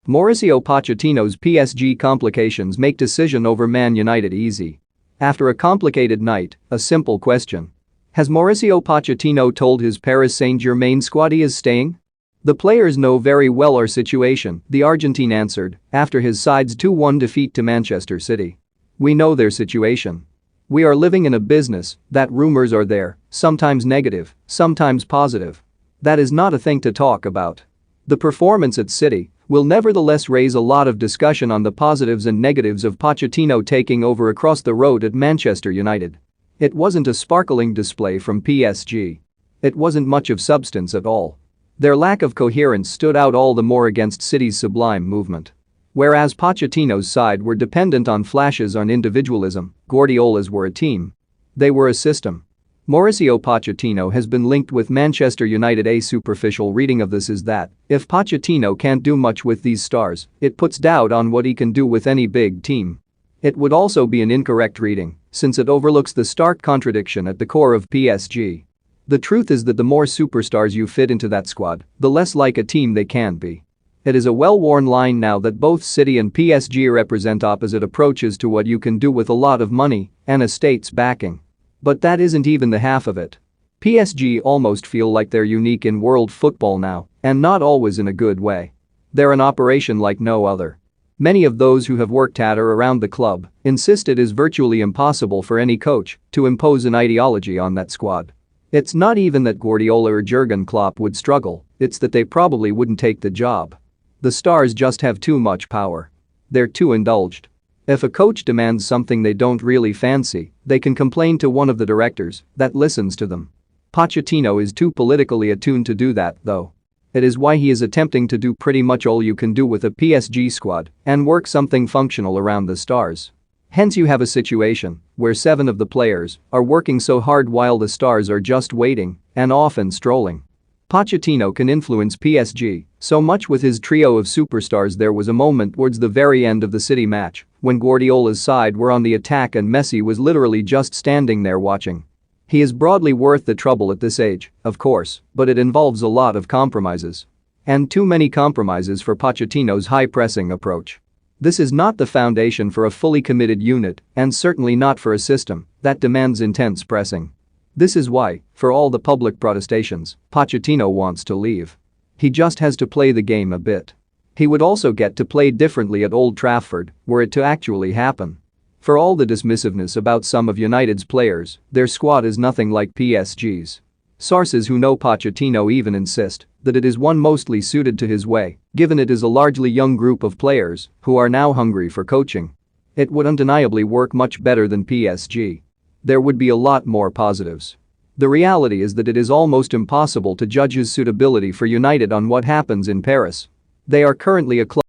Mauricio Pochettino's PSG complications make decision over Man United easy. After a complicated night, a simple question. Has Mauricio Pochettino told his Paris Saint-Germain squad he is staying? The players know very well our situation, the Argentine answered, after his side's 2-1 defeat to Manchester City. We know their situation. We are living in a business that rumors are there, sometimes negative, sometimes positive. That is not a thing to talk about. The performance at City will nevertheless raise a lot of discussion on the positives and negatives of Pochettino taking over across the road at Manchester United. It wasn't a sparkling display from PSG. It wasn't much of substance at all. Their lack of coherence stood out all the more against City's sublime movement. Whereas Pochettino's side were dependent on flashes on individualism, Guardiola's were a team. They were a system. Mauricio Pochettino has been linked with Manchester United. A superficial reading of this is that if Pochettino can't do much with these stars, it puts doubt on what he can do with any big team. It would also be an incorrect reading, since it overlooks the stark contradiction at the core of PSG. The truth is that the more superstars you fit into that squad, the less like a team they can be. It is a well-worn line now that both City and PSG represent opposite approaches to what you can do with a lot of money and a state's backing. But that isn't even the half of it. PSG almost feel like they're unique in world football now, and not always in a good way. They're an operation like no other. Many of those who have worked at or around the club insist it is virtually impossible for any coach to impose an ideology on that squad. It's not even that Guardiola or Jurgen Klopp would struggle, it's that they probably wouldn't take the job. The stars just have too much power. They're too indulged. If a coach demands something they don't really fancy, they can complain to one of the directors that listens to them. Pochettino is too politically attuned to do that, though. It is why he is attempting to do pretty much all you can do with a PSG squad and work something functional around the stars. Hence you have a situation where 7 of the players are working so hard while the stars are just waiting and often strolling. Pochettino can influence PSG so much with his trio of superstars. There was a moment towards the very end of the City match when Guardiola's side were on the attack and Messi was literally just standing there watching. He is broadly worth the trouble at this age, of course, but it involves a lot of compromises. And too many compromises for Pochettino's high-pressing approach. This is not the foundation for a fully committed unit and certainly not for a system that demands intense pressing. This is why, for all the public protestations, Pochettino wants to leave. He just has to play the game a bit. He would also get to play differently at Old Trafford, were it to actually happen. For all the dismissiveness about some of United's players, their squad is nothing like PSG's. Sources who know Pochettino even insist that it is one mostly suited to his way, given it is a largely young group of players who are now hungry for coaching. It would undeniably work much better than PSG. There would be a lot more positives. The reality is that it is almost impossible to judge his suitability for United on what happens in Paris. They are currently a club